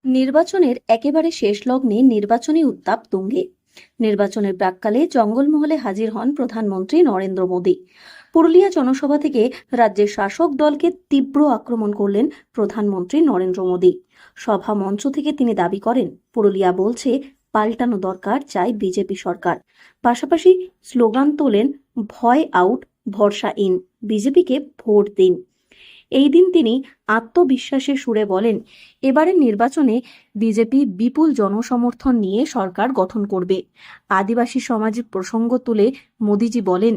নির্বাচনের একেবারে শেষ লগ্নে নির্বাচনী উত্তাপ তুঙ্গে। নির্বাচনের প্রাক্কালে জঙ্গলমহলে হাজির হন প্রধানমন্ত্রী নরেন্দ্র মোদী। পুরুলিয়া জনসভা থেকে রাজ্যের শাসক দলকে তীব্র আক্রমণ করলেন প্রধানমন্ত্রী নরেন্দ্র মোদী। সভা মঞ্চ থেকে তিনি দাবি করেন, পুরুলিয়া বলছে পাল্টানো দরকার, চাই বিজেপি সরকার। পাশাপাশি স্লোগান তোলেন, ভয় আউট, ভরসা ইন, বিজেপিকে ভোট দিন। এই দিন তিনি আত্মবিশ্বাসের সুরে বলেন, এবারের নির্বাচনে বিজেপি বিপুল জনসমর্থন নিয়ে সরকার গঠন করবে। আদিবাসী সমাজের প্রসঙ্গ তুলে মোদীজি বলেন,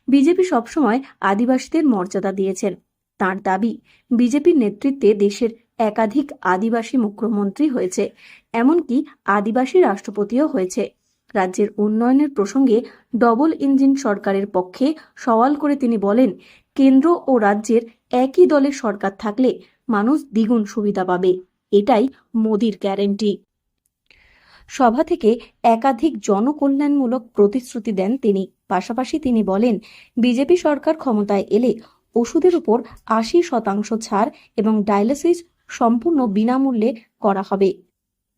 বিজেপি সবসময় আদিবাসীদের মর্যাদা দিয়েছেন। তার দাবি, বিজেপির নেতৃত্বে দেশের একাধিক আদিবাসী মুখ্যমন্ত্রী হয়েছে, এমনকি আদিবাসী রাষ্ট্রপতিও হয়েছে। রাজ্যের উন্নয়নের প্রসঙ্গে ডবল ইঞ্জিন সরকারের পক্ষে সওয়াল করে তিনি বলেন, কেন্দ্র ও রাজ্যের একই দলের সরকার থাকলে মানুষ দ্বিগুণ সুবিধা পাবে, এটাই মোদির গ্যারান্টি। সভা থেকে একাধিক জনকল্যাণমূলক প্রতিশ্রুতি দেন তিনি। পাশাপাশি তিনি বলেন, বিজেপি সরকার ক্ষমতায় এলে ওষুধের উপর 80% ছাড় এবং ডায়ালিসিস সম্পূর্ণ বিনামূল্যে করা হবে।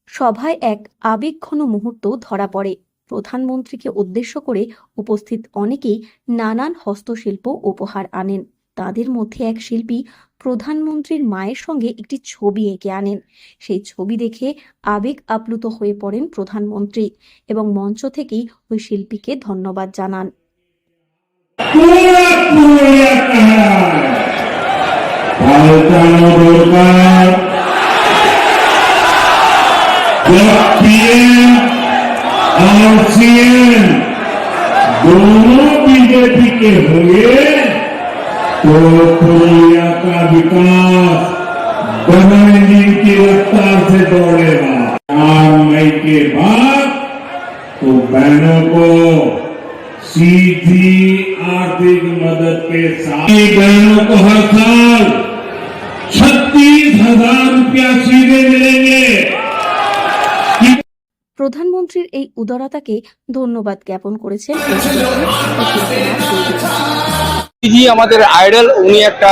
সভায় এক আবেগঘন মুহূর্ত ধরা পড়ে। প্রধানমন্ত্রীকে উদ্দেশ্য করে উপস্থিত অনেকেই নানান হস্তশিল্প উপহার আনেন। তাদের মধ্যে এক শিল্পী প্রধানমন্ত্রীর মায়ের সঙ্গে একটি ছবি এঁকে আনেন। সেই ছবি দেখে আবেগ আপ্লুত হয়ে পড়েন প্রধানমন্ত্রী এবং মঞ্চ থেকেই ওই শিল্পীকে ধন্যবাদ জানান। और सीएम दोनों बीजेपी के होंगे तो पुरुलिया का विकास डबल इंजन की रफ्तार से दौड़ेगा। 4 मई के बाद तो बहनों को सीधी आर्थिक मदद के साथ बहनों को हर साल 36,000 रुपया सीधे मिलेंगे। প্রধানমন্ত্রীর এই উদারতাকে ধন্যবাদ জ্ঞাপন করেছেন। আমাদের আইডল, উনি একটা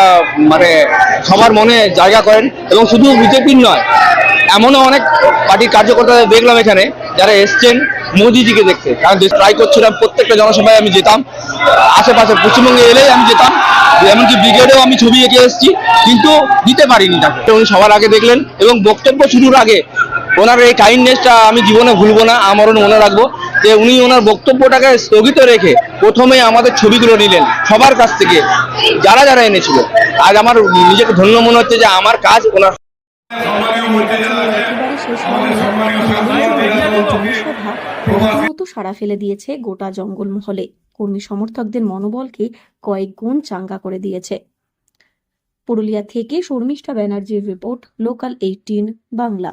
সবার মনে জায়গা করেন এবং শুধু বিজেপির নয়, এমনও অনেক পার্টির কার্যকর্তা দেখলাম এখানে যারা এসছেন মোদিজিকে দেখতে। কারণ ট্রাই করছিলাম, প্রত্যেকটা জনসভায় আমি যেতাম, আশেপাশে পশ্চিমবঙ্গে এলেই আমি যেতাম, এমনকি ব্রিগেডেও আমি ছবি এঁকে এসেছি, কিন্তু দিতে পারিনি তাকে। উনি সবার আগে দেখলেন এবং বক্তব্য শুরুর আগে ওনার এই কাইন্ডনেসটা আমি জীবনে ভুলবো না, আমরণ মনে রাখবো যে উনি ওনার বক্তব্যটাকে স্থগিত রেখে প্রথমে আমাদের ছবিগুলো নিলেন সবার কাছ থেকে, যারা যারা এনেছিল। আজ আমার নিজেকে ধন্য মনে হচ্ছে যে আমার কাজ ওনার। সাড়া ফেলে দিয়েছে গোটা জঙ্গলমহলে। কর্মী সমর্থকদের মনোবলকে কয়েক গুণ চাঙ্গা করে দিয়েছে। পুরুলিয়া থেকে শর্মিষ্ঠা ব্যানার্জির রিপোর্ট, লোকাল 18 বাংলা।